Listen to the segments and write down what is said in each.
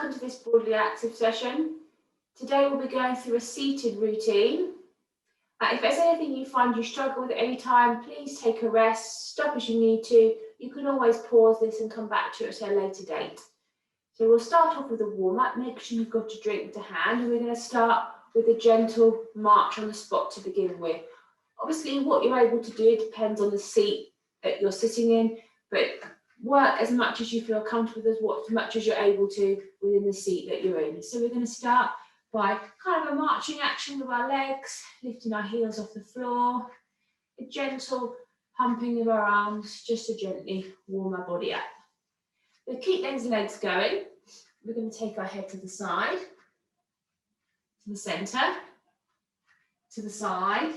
welcome to this Broadly Active session. Today we'll be going through a seated routine. If there's anything you find you struggle with at any time, please take a rest, stop as you need to. You can always pause this and come back to it at a later date. So we'll start off with a warm-up. Make sure you've got a drink to hand, and we're going to start with a gentle march on the spot to begin with. Obviously, what you're able to do depends on the seat that you're sitting in, but work as much as you feel comfortable with, as much as you're able to within the seat that you're in. So we're going to start by kind of a marching action with our legs, lifting our heels off the floor, a gentle pumping of our arms just to gently warm our body up. We'll keep those legs going. We're going to take our head to the side, to the centre, to the side,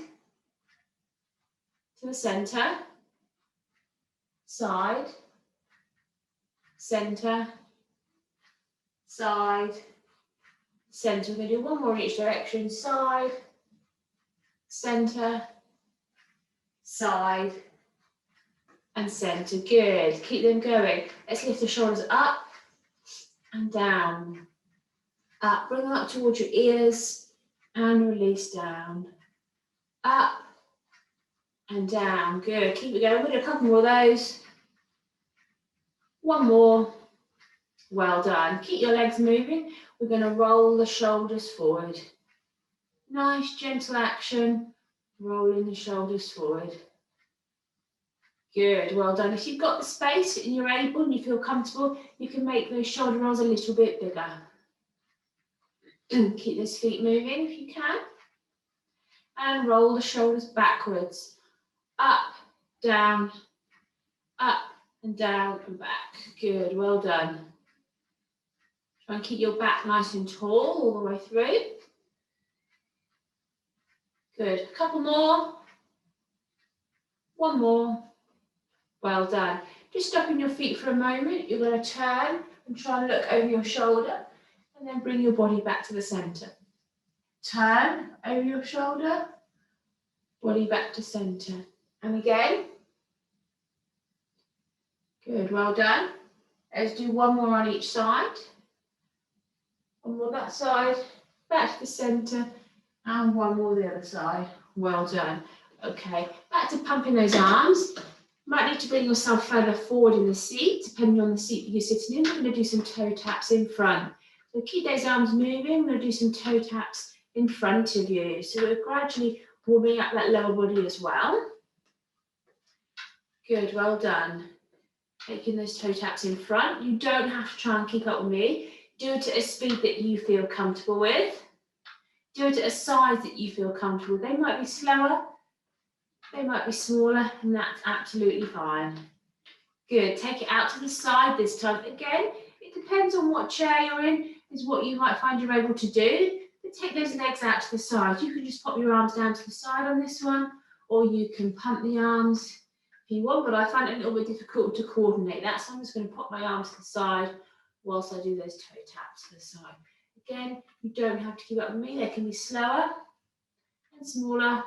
to the centre, side, centre, side, centre. We're going to do one more in each direction. Side, centre, side, and centre. Good. Keep them going. Let's lift the shoulders up and down. Up. Bring them up towards your ears and release down. Up and down. Good. Keep it going. We'll do a couple more of those. One more. Well done. Keep your legs moving. We're going to roll the shoulders forward. Nice, gentle action. Rolling the shoulders forward. Good. Well done. If you've got the space and you're able and you feel comfortable, you can make those shoulder rolls a little bit bigger. Keep those feet moving if you can. And roll the shoulders backwards. Up, down, up, and down and back. Good, well done. Try and keep your back nice and tall all the way through. Good, a couple more. One more. Well done. Just stopping your feet for a moment. You're going to turn and try and look over your shoulder and then bring your body back to the centre. Turn over your shoulder, body back to centre. And again. Good, well done. Let's do one more on each side. One more that side, back to the centre, and one more the other side. Well done. Okay, back to pumping those arms. Might need to bring yourself further forward in the seat, depending on the seat that you're sitting in. We're going to do some toe taps in front. So keep those arms moving. We're going to do some toe taps in front of you. So we're gradually warming up that lower body as well. Good, well done. Taking those toe taps in front. You don't have to try and keep up with me. Do it at a speed that you feel comfortable with. Do it at a size that you feel comfortable with. They might be slower, they might be smaller, and that's absolutely fine. Good, take it out to the side this time. Again, it depends on what chair you're in, is what you might find you're able to do. But take those legs out to the side. You can just pop your arms down to the side on this one, or you can pump the arms if you want, but I find it a little bit difficult to coordinate that, so I'm just going to pop my arms to the side whilst I do those toe taps to the side. Again, you don't have to keep up with me. They can be slower and smaller,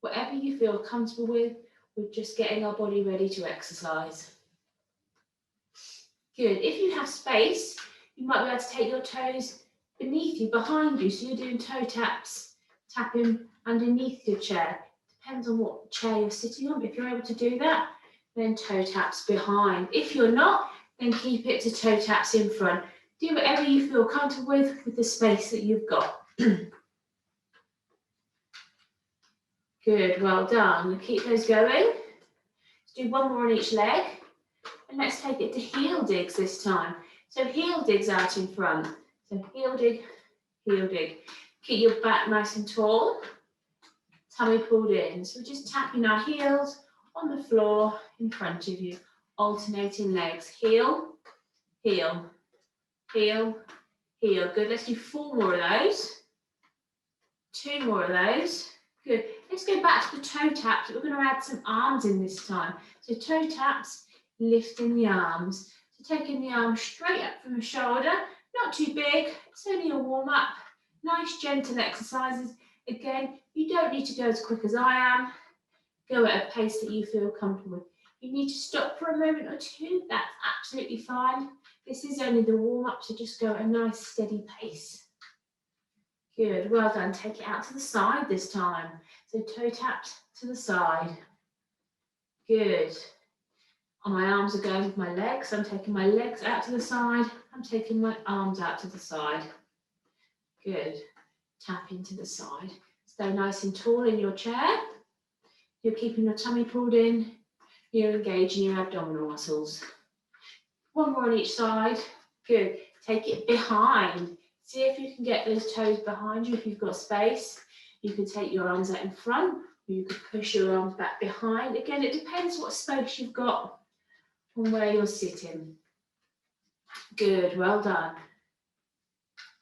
whatever you feel comfortable with. We're just getting our body ready to exercise. Good. If you have space, you might be able to take your toes beneath you, behind you, so you're doing toe taps, tapping underneath your chair. Depends on what chair you're sitting on. If you're able to do that, then toe taps behind. If you're not, then keep it to toe taps in front. Do whatever you feel comfortable with the space that you've got. Good, well done. Keep those going. Let's do one more on each leg. And let's take it to heel digs this time. So heel digs out in front. So heel dig, heel dig. Keep your back nice and tall. Tummy pulled in. So we're just tapping our heels on the floor in front of you. Alternating legs. Heel, heel, heel, heel. Good. Let's do 4 more of those. 2 more of those. Good. Let's go back to the toe taps. We're going to add some arms in this time. So toe taps, lifting the arms. So taking the arms straight up from the shoulder. Not too big. It's only a warm up. Nice gentle exercises. Again, you don't need to go as quick as I am. Go at a pace that you feel comfortable with. You need to stop for a moment or two. That's absolutely fine. This is only the warm-up, so just go at a nice steady pace. Good, well done. Take it out to the side this time. So toe tapped to the side. Good. My arms are going with my legs. I'm taking my legs out to the side. I'm taking my arms out to the side. Good. Tap into the side. Stay nice and tall in your chair. You're keeping your tummy pulled in. You're engaging your abdominal muscles. One more on each side. Good. Take it behind. See if you can get those toes behind you if you've got space. You can take your arms out in front, or you could push your arms back behind. Again, it depends what space you've got on where you're sitting. Good, well done.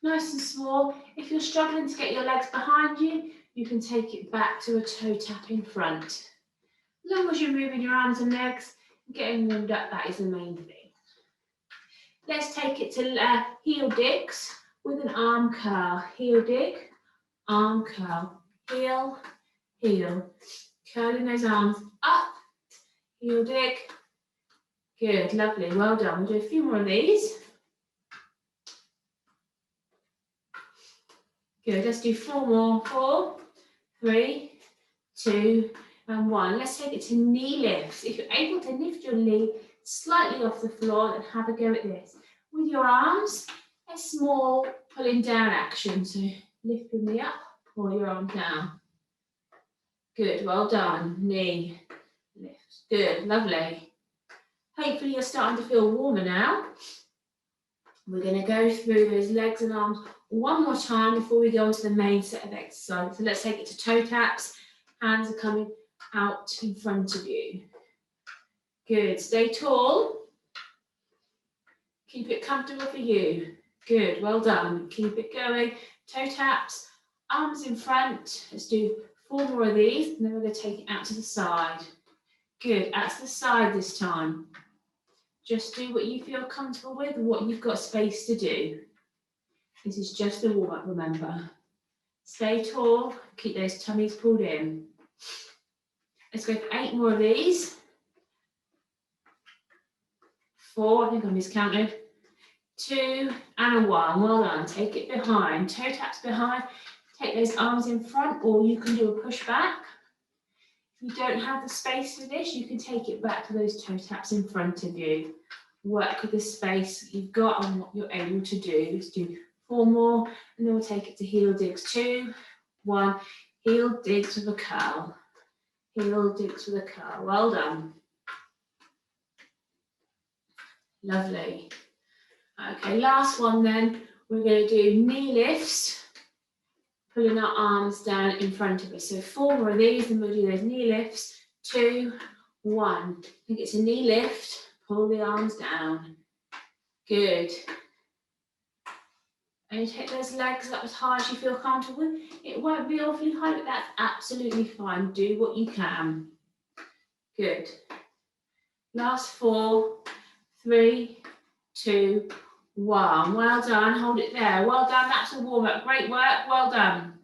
Nice and small. If you're struggling to get your legs behind you, you can take it back to a toe tap in front. As long as you're moving your arms and legs, getting warmed up, that is the main thing. Let's take it to heel digs with an arm curl. Heel dig, arm curl, heel, heel. Curling those arms up, heel dig. Good, lovely, well done. We'll do a few more of these. Good, let's do 4 more. 4, 3, 2, and 1. Let's take it to knee lifts. If you're able to lift your knee slightly off the floor, then have a go at this. With your arms, a small pulling down action. So lift your knee up, pull your arm down. Good, well done. Knee lift. Good, lovely. Hopefully you're starting to feel warmer now. We're going to go through those legs and arms one more time before we go on to the main set of exercises. So let's take it to toe taps. Hands are coming out in front of you. Good, stay tall. Keep it comfortable for you. Good, well done. Keep it going. Toe taps, arms in front. Let's do 4 more of these, and then we're going to take it out to the side. Good, out to the side this time. Just do what you feel comfortable with and what you've got space to do. This is just a warm-up, remember. Stay tall, keep those tummies pulled in. Let's go for 8 more of these. 4, I think I miscounted. 2 and a 1, well done. Take it behind, toe taps behind. Take those arms in front, or you can do a push back. If you don't have the space for this, you can take it back to those toe taps in front of you. Work with the space you've got and what you're able to do. Let's do 4 more, and then we'll take it to heel digs. 2, 1, heel digs with a curl. Heel digs with a curl, well done. Lovely. Okay, last one then. We're going to do knee lifts, pulling our arms down in front of us. So 4 more of these, and we'll do those knee lifts. 2, 1. I think it's a knee lift. Pull the arms down. Good. And you take those legs up as high as you feel comfortable. It won't be awfully high, but that's absolutely fine. Do what you can. Good. Last 4, 3, 2, 1. Well done. Hold it there. Well done. That's a warm-up. Great work. Well done.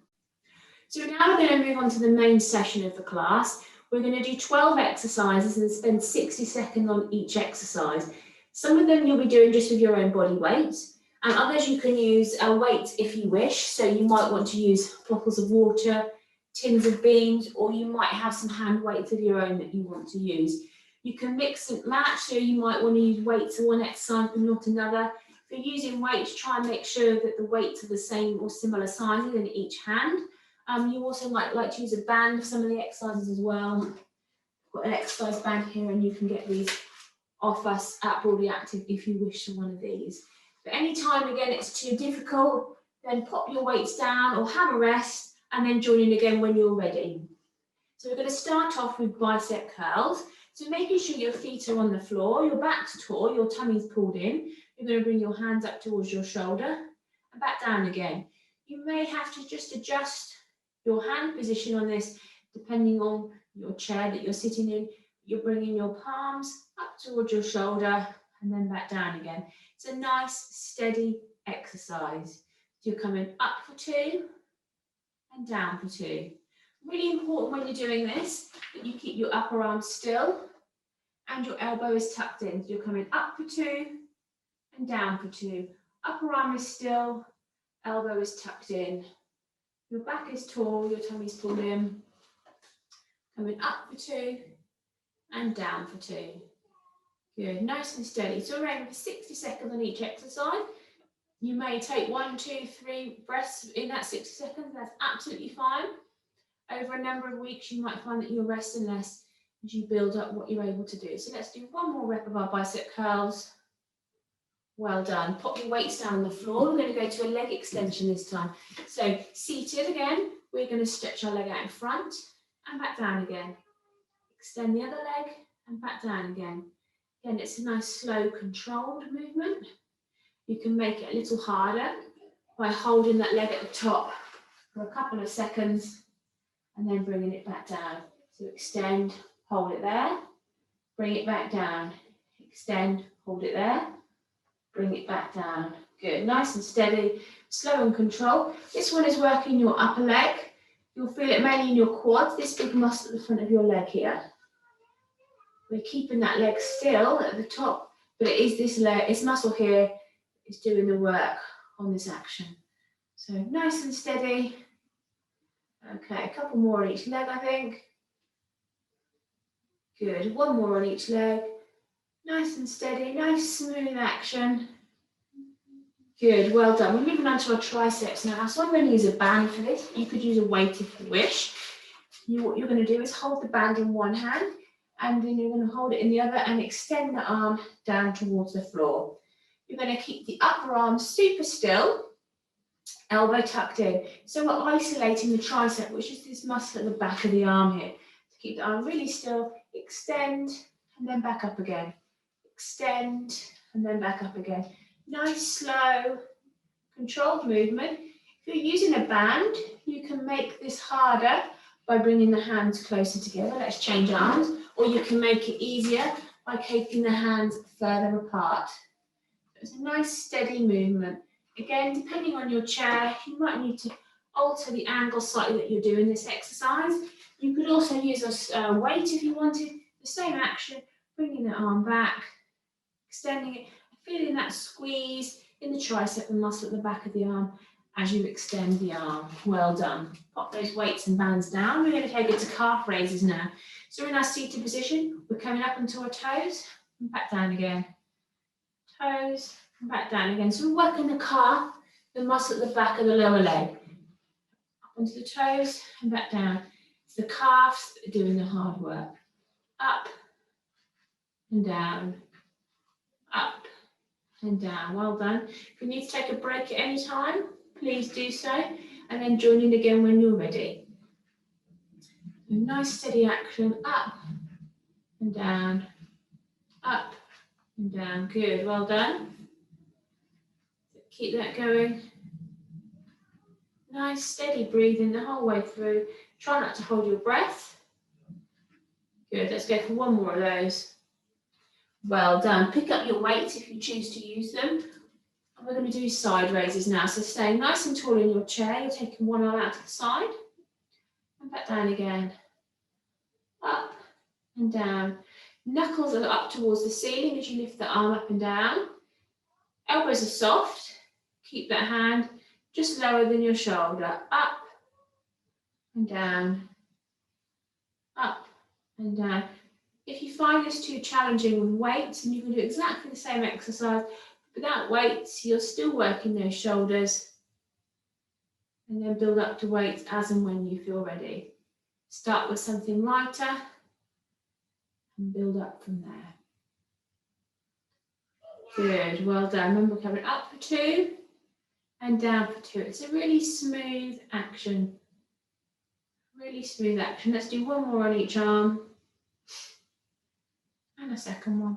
So now we're going to move on to the main session of the class. We're going to do 12 exercises and spend 60 seconds on each exercise. Some of them you'll be doing just with your own body weight, and others you can use a weight if you wish. So you might want to use bottles of water, tins of beans, or you might have some hand weights of your own that you want to use. You can mix and match, so you might want to use weights for one exercise but not another. If you're using weights, try and make sure that the weights are the same or similar sizes in each hand. You also might like to use a band for some of the exercises as well. I've got an exercise band here, and you can get these off us at Broadly Active if you wish for one of these. But any time, again, it's too difficult, then pop your weights down or have a rest, and then join in again when you're ready. So we're going to start off with bicep curls. So making sure your feet are on the floor, your back's tall, your tummy's pulled in. You're going to bring your hands up towards your shoulder and back down again. You may have to just adjust your hand position on this depending on your chair that you're sitting in. You're bringing your palms up towards your shoulder and then back down again. It's a nice steady exercise. So you're coming up for 2 and down for 2. Really important when you're doing this that you keep your upper arm still and your elbow is tucked in. So you're coming up for 2 and down for 2. Upper arm is still, elbow is tucked in. Your back is tall, your tummy's pulled in. Coming up for 2 and down for 2. Good, nice and steady. So we're aiming for 60 seconds on each exercise. You may take 1, 2, 3 breaths in that 60 seconds. That's absolutely fine. Over a number of weeks, you might find that you're resting less as you build up what you're able to do. So let's do one more rep of our bicep curls. Well done. Pop your weights down on the floor. We're going to go to a leg extension this time. So seated again, we're going to stretch our leg out in front and back down again. Extend the other leg and back down again. Again, it's a nice, slow, controlled movement. You can make it a little harder by holding that leg at the top for a couple of seconds and then bringing it back down. So extend, hold it there, bring it back down. Extend, hold it there, bring it back down. Good, nice and steady, slow and controlled. This one is working your upper leg. You'll feel it mainly in your quads, this big muscle at the front of your leg here. We're keeping that leg still at the top, but it is this leg, this muscle here is doing the work on this action. So nice and steady. Okay, a couple more on each leg, I think. Good, one more on each leg. Nice and steady, nice smooth action. Good, well done. We're moving on to our triceps now. So I'm going to use a band for this. You could use a weight if you wish. What you're going to do is hold the band in one hand, and then you're going to hold it in the other and extend the arm down towards the floor. You're going to keep the upper arm super still, elbow tucked in. So we're isolating the tricep, which is this muscle at the back of the arm here. To keep the arm really still, extend and then back up again. Extend and then back up again. Nice, slow, controlled movement. If you're using a band, you can make this harder by bringing the hands closer together. Let's change arms. Or you can make it easier by keeping the hands further apart. It's a nice, steady movement. Again, depending on your chair, you might need to alter the angle slightly that you're doing this exercise. You could also use a weight if you wanted. The same action, bringing the arm back, extending it, feeling that squeeze in the tricep and muscle at the back of the arm as you extend the arm. Well done. Pop those weights and bands down. We're going to take it to calf raises now. So we're in our seated position. We're coming up onto our toes and back down again. Toes and back down again. So we're working the calf, the muscle at the back of the lower leg. Up onto the toes and back down. It's the calves that are doing the hard work. Up and down. Up and down. Well done. If you need to take a break at any time, please do so, and then join in again when you're ready. A nice steady action, up and down, up and down. Good, well done. Keep that going. Nice steady breathing the whole way through. Try not to hold your breath. Good, let's go for one more of those. Well done. Pick up your weights if you choose to use them. And we're going to do side raises now. So staying nice and tall in your chair, you're taking one arm out to the side and back down again. Up and down. Knuckles are up towards the ceiling as you lift the arm up and down. Elbows are soft. Keep that hand just lower than your shoulder. Up and down. Up and down. If you find this too challenging with weights, and you can do exactly the same exercise without weights, you're still working those shoulders, and then build up to weights as and when you feel ready. Start with something lighter and build up from there. Good, well done. Remember, coming up for 2 and down for 2. It's a really smooth action. Really smooth action. Let's do one more on each arm. And a second one.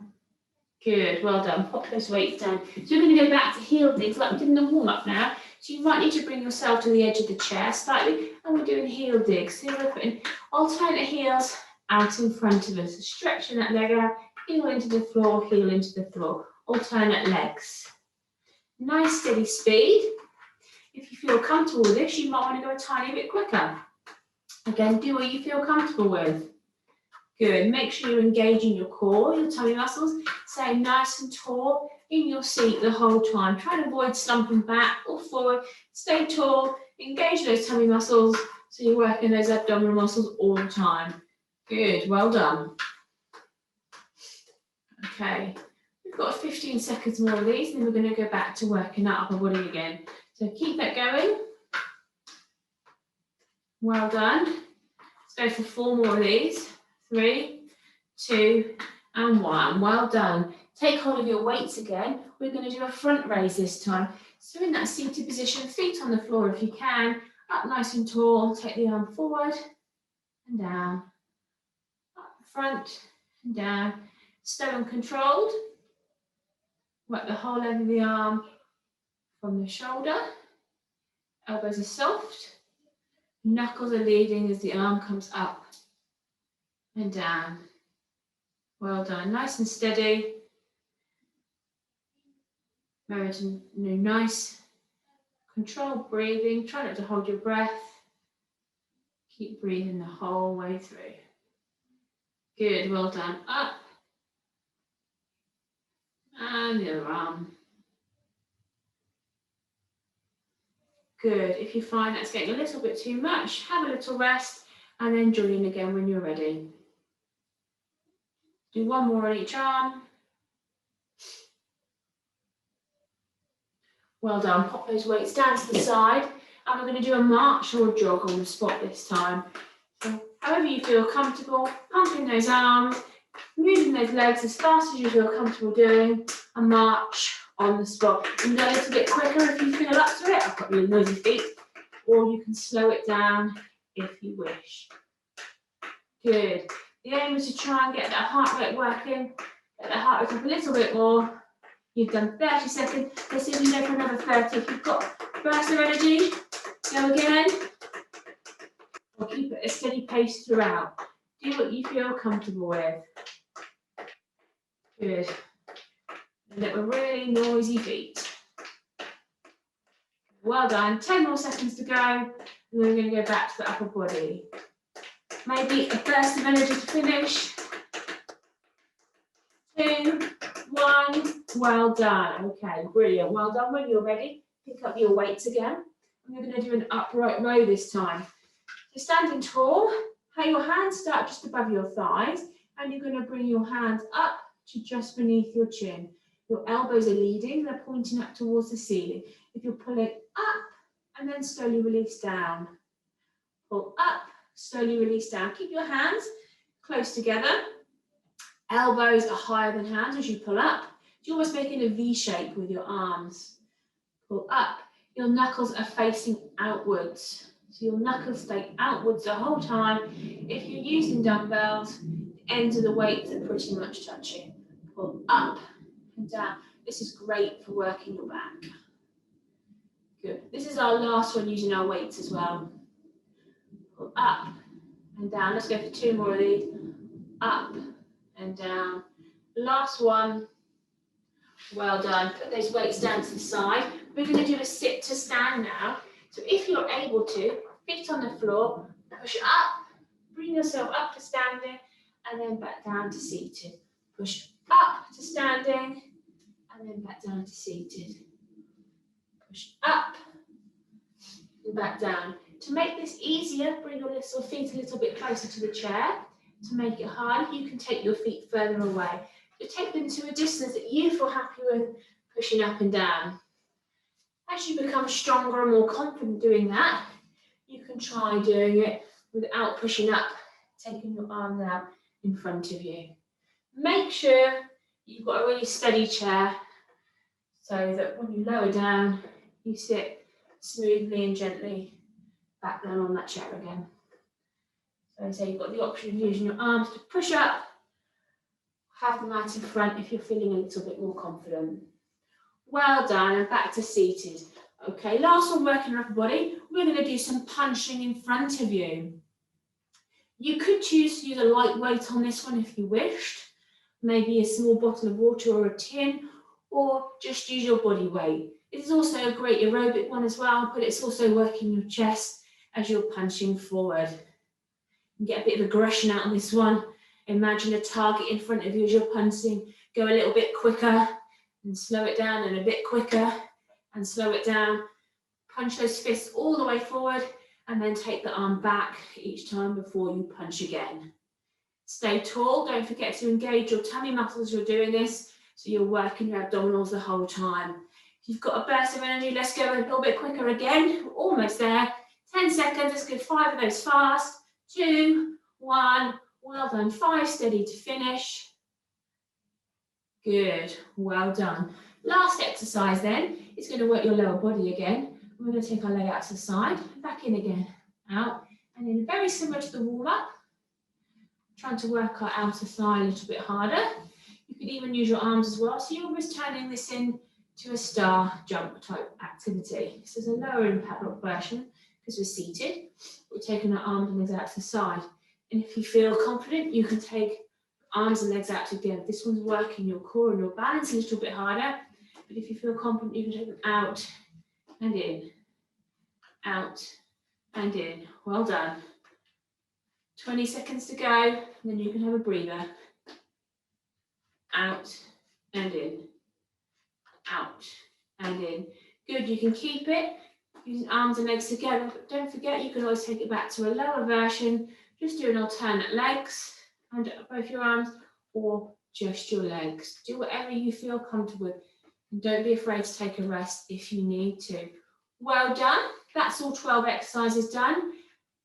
Good, well done. Pop those weights down. So we're going to go back to heel digs like we did in the warm-up now. So you might need to bring yourself to the edge of the chair slightly, and we're doing heel digs. So we're putting alternate heels out in front of us, stretching that leg out, heel into the floor, heel into the floor. Alternate legs. Nice steady speed. If you feel comfortable with this, you might want to go a tiny bit quicker. Again, do what you feel comfortable with. Good, make sure you're engaging your core, your tummy muscles, staying nice and tall in your seat the whole time. Try and avoid slumping back or forward. Stay tall, engage those tummy muscles so you're working those abdominal muscles all the time. Good, well done. Okay, we've got 15 seconds more of these, and then we're going to go back to working that upper body again. So keep that going. Well done. Let's go for 4 more of these. 3, 2, and 1. Well done. Take hold of your weights again. We're going to do a front raise this time. So in that seated position, feet on the floor if you can, up nice and tall. Take the arm forward and down, up front and down. Slow and controlled. Work the whole length of the arm from the shoulder. Elbows are soft. Knuckles are leading as the arm comes up and down. Well done. Nice and steady. Very nice. Controlled breathing. Try not to hold your breath. Keep breathing the whole way through. Good. Well done. Up. And the other arm. Good. If you find that's getting a little bit too much, have a little rest and then join in again when you're ready. Do 1 more on each arm. Well done. Pop those weights down to the side and we're going to do a march or a jog on the spot this time. So however you feel comfortable, pumping those arms, moving those legs as fast as you feel comfortable doing, a march on the spot. You can go a little bit quicker if you feel up to it. I've got really noisy feet. Or you can slow it down if you wish. Good. The aim is to try and get that heart rate working, get that heart rate up a little bit more. You've done 30 seconds. Let's see if you go for another 30. If you've got burst of energy, go again. Or keep it a steady pace throughout. Do what you feel comfortable with. Good. And let with really noisy feet. Well done. 10 more seconds to go. And then we're going to go back to the upper body. Maybe a burst of energy to finish. 2, 1. Well done. Okay, brilliant. Well done. When you're ready, pick up your weights again. And we're going to do an upright row this time. So standing tall, have your hands start just above your thighs, and you're going to bring your hands up to just beneath your chin. Your elbows are leading, they're pointing up towards the ceiling. If you're pulling up and then slowly release down. Pull up, slowly release down. Keep your hands close together. Elbows are higher than hands as you pull up. You're almost making a V shape with your arms. Pull up. Your knuckles are facing outwards. So your knuckles stay outwards the whole time. If you're using dumbbells, the ends of the weights are pretty much touching. Pull up and down. This is great for working your back. Good. This is our last one using our weights as well. Pull up and down. Let's go for 2 more of these. Up and down. Last one. Well done. Put those weights down to the side. We're going to do a sit to stand now. So if you're able to, feet on the floor, push up, bring yourself up to standing, and then back down to seated. Push up to standing, and then back down to seated. Push up, and back down. To make this easier, bring your little feet a little bit closer to the chair. To make it hard, you can take your feet further away. So take them to a distance that you feel happy with, pushing up and down. As you become stronger and more confident doing that, you can try doing it without pushing up, taking your arms out in front of you. Make sure you've got a really steady chair so that when you lower down, you sit smoothly and gently back down on that chair again. So you've got the option of using your arms to push up, have them out in front if you're feeling a little bit more confident. Well done, and back to seated. Okay, last one, working your upper body. We're going to do some punching in front of you. You could choose to use a light weight on this one if you wished. Maybe a small bottle of water or a tin, or just use your body weight. It is also a great aerobic one as well, but it's also working your chest as you're punching forward. You get a bit of aggression out on this one. Imagine a target in front of you as you're punching. Go a little bit quicker and slow it down, and a bit quicker and slow it down. Punch those fists all the way forward and then take the arm back each time before you punch again. Stay tall. Don't forget to engage your tummy muscles as you're doing this, so you're working your abdominals the whole time. If you've got a burst of energy, let's go a little bit quicker again. We're almost there. 10 seconds. Let's go 5 of those fast. 2, 1. Well done. 5 steady to finish. Good. Well done. Last exercise then is going to work your lower body again. We're going to take our leg out to the side, back in again, out, and then very similar to the warm-up. Trying to work our outer thigh a little bit harder. You can even use your arms as well, so you're almost turning this into a star jump type activity. This is a lower impact rock version because we're seated. We're taking our arms and legs out to the side. And if you feel confident, you can take arms and legs out together. This one's working your core and your balance a little bit harder. But if you feel confident, you can take them out and in, out and in. Well done. 20 seconds to go, and then you can have a breather. Out and in, out and in. Good, you can keep it using arms and legs together, but don't forget you can always take it back to a lower version, just doing alternate legs and both your arms or just your legs. Do whatever you feel comfortable with, and don't be afraid to take a rest if you need to. Well done, that's all 12 exercises done.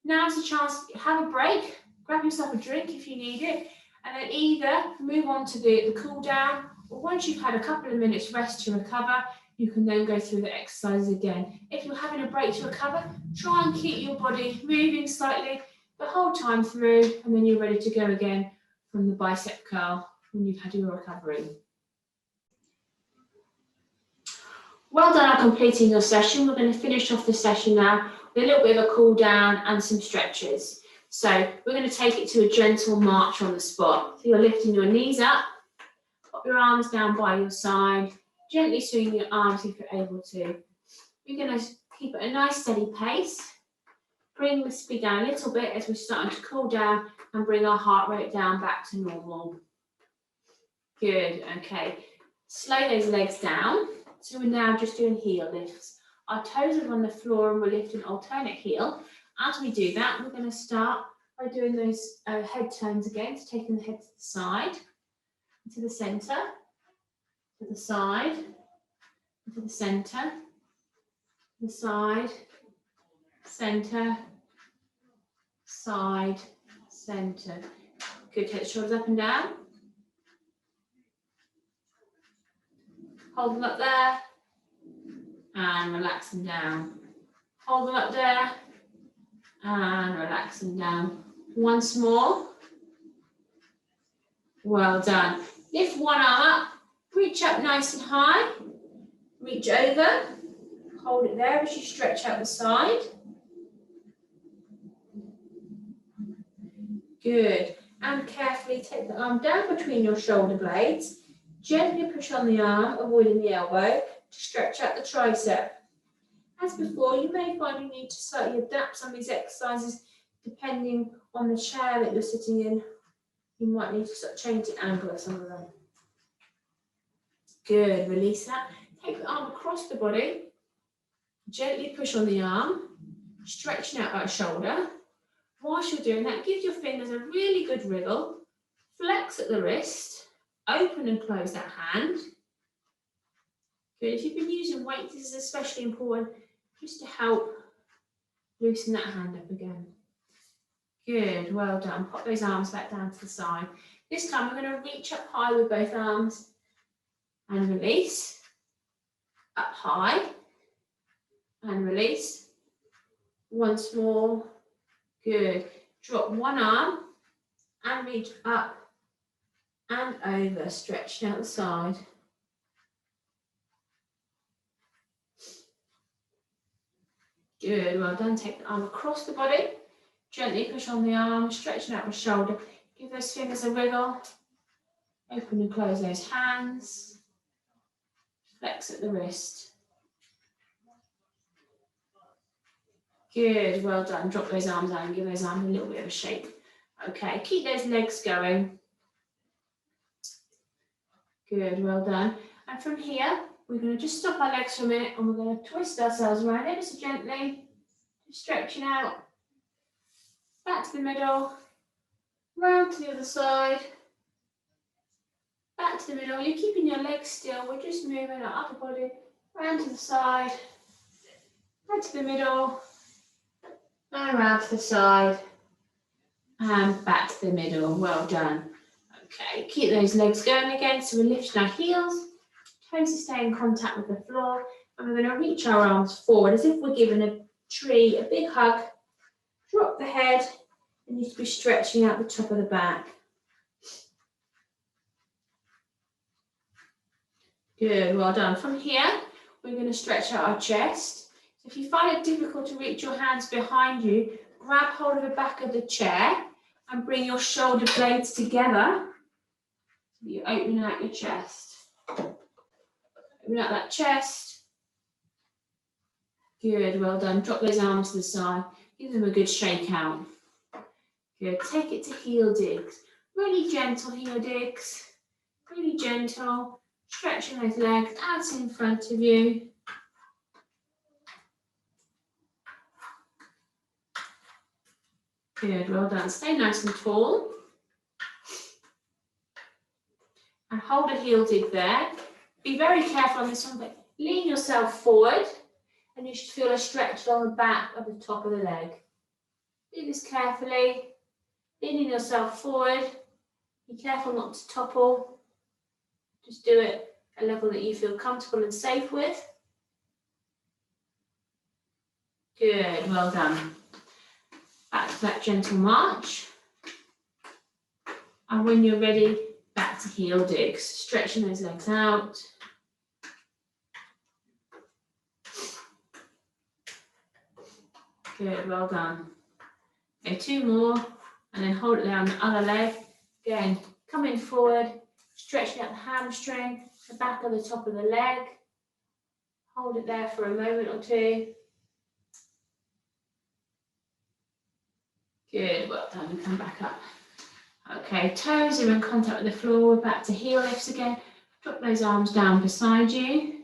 Now's the chance to have a break, grab yourself a drink if you need it, and then either move on to the cool down, or once you've had a couple of minutes rest to recover, you can then go through the exercises again. If you're having a break to recover, try and keep your body moving slightly the whole time through, and then you're ready to go again from the bicep curl when you've had your recovery. Well done on completing your session. We're going to finish off the session now with a little bit of a cool down and some stretches. So we're going to take it to a gentle march on the spot. So you're lifting your knees up, pop your arms down by your side, gently swinging your arms if you're able to. We're going to keep it a nice steady pace. Bring the speed down a little bit as we're starting to cool down and bring our heart rate down back to normal. Good, okay. Slow those legs down. So we're now just doing heel lifts. Our toes are on the floor and we're lifting alternate heel. As we do that, we're going to start by doing those head turns again, so taking the head to the side, to the centre, to the side, to the centre, to the side, centre, side, centre. Good, take the shoulders up and down. Hold them up there and relax them down. Hold them up there and relax them down. Once more. Well done. Lift one arm up, reach up nice and high, reach over, hold it there as you stretch out the side. Good. And carefully take the arm down between your shoulder blades. Gently push on the arm, avoiding the elbow, to stretch out the tricep. As before, you may find you need to slightly adapt some of these exercises depending on the chair that you're sitting in. You might need to change the angle of some of them. Good, release that. Take the arm across the body, gently push on the arm, stretching out that shoulder. Whilst you're doing that, give your fingers a really good wriggle, flex at the wrist, open and close that hand. Good. If you've been using weights, this is especially important just to help loosen that hand up again. Good, well done. Pop those arms back down to the side. This time we're going to reach up high with both arms and release. Up high and release. Once more. Good. Drop one arm and reach up and over, stretching out the side. Good, well done. Take the arm across the body, gently push on the arm, stretching out the shoulder. Give those fingers a wiggle. Open and close those hands. Flex at the wrist. Good, well done. Drop those arms down and give those arms a little bit of a shake. Okay, keep those legs going. Good, well done. And from here, we're going to just stop our legs for a minute and we're going to twist ourselves around ever so gently, just stretching out, back to the middle, round to the other side, back to the middle. You're keeping your legs still, we're just moving our upper body round to the side, back to the middle, and round to the side, and back to the middle. Well done. Okay, keep those legs going again. So we're lifting our heels, toes to stay in contact with the floor, and we're going to reach our arms forward as if we're giving a tree a big hug. Drop the head, and you need to be stretching out the top of the back. Good, well done. From here, we're going to stretch out our chest. So if you find it difficult to reach your hands behind you, grab hold of the back of the chair and bring your shoulder blades together. So you're opening out your chest. Open out that chest. Good, well done. Drop those arms to the side. Give them a good shake out. Good, take it to heel digs. Really gentle heel digs. Really gentle. Stretching those legs out in front of you. Good, well done. Stay nice and tall. And hold a heel dig there. Be very careful on this one, but lean yourself forward and you should feel a stretch along the back of the top of the leg. Do this carefully, leaning yourself forward. Be careful not to topple. Just do it at a level that you feel comfortable and safe with. Good, well done. Back to that gentle march. And when you're ready, back to heel digs, stretching those legs out. Good, well done. Okay, 2 more, and then hold it down the other leg. Again, coming forward, stretching out the hamstring, the back of the top of the leg. Hold it there for a moment or 2. Good, well done, and come back up. Okay, toes are in contact with the floor. We're back to heel lifts again. Drop those arms down beside you.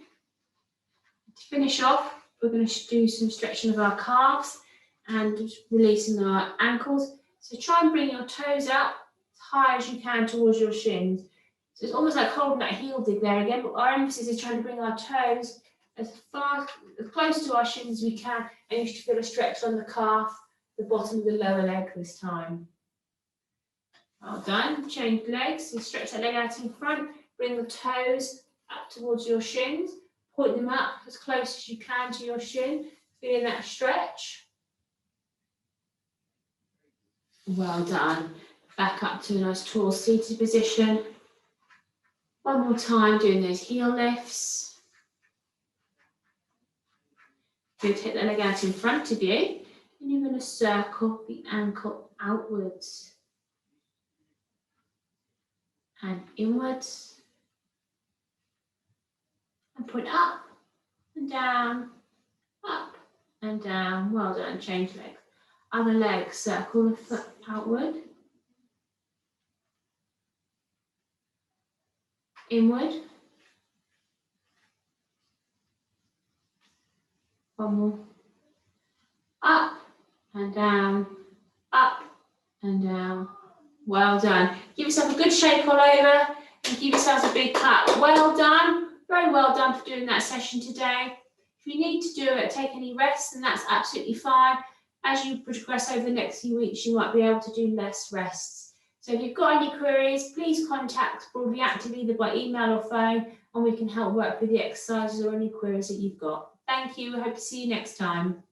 To finish off, we're going to do some stretching of our calves and just releasing our ankles. So try and bring your toes up as high as you can towards your shins. So it's almost like holding that heel dig there again, but our emphasis is trying to bring our toes as close to our shins as we can, and you should feel a stretch on the calf, the bottom of the lower leg this time. Well done. Change legs. So stretch that leg out in front. Bring the toes up towards your shins. Point them up as close as you can to your shin. Feeling that stretch. Well done. Back up to a nice tall seated position. One more time doing those heel lifts. Good. Take the leg out in front of you. And you're going to circle the ankle outwards. And inwards, and point up and down, up and down. Well done. Change legs. Other leg, circle the foot outward, inward. One more. Up and down, up and down. Well done. Give yourself a good shake all over and give yourselves a big clap. Well done. Very well done for doing that session today. If you need to do it, take any rest, then that's absolutely fine. As you progress over the next few weeks, you might be able to do less rests. So if you've got any queries, please contact Broadly Active either by email or phone, and we can help work with the exercises or any queries that you've got. Thank you. I hope to see you next time.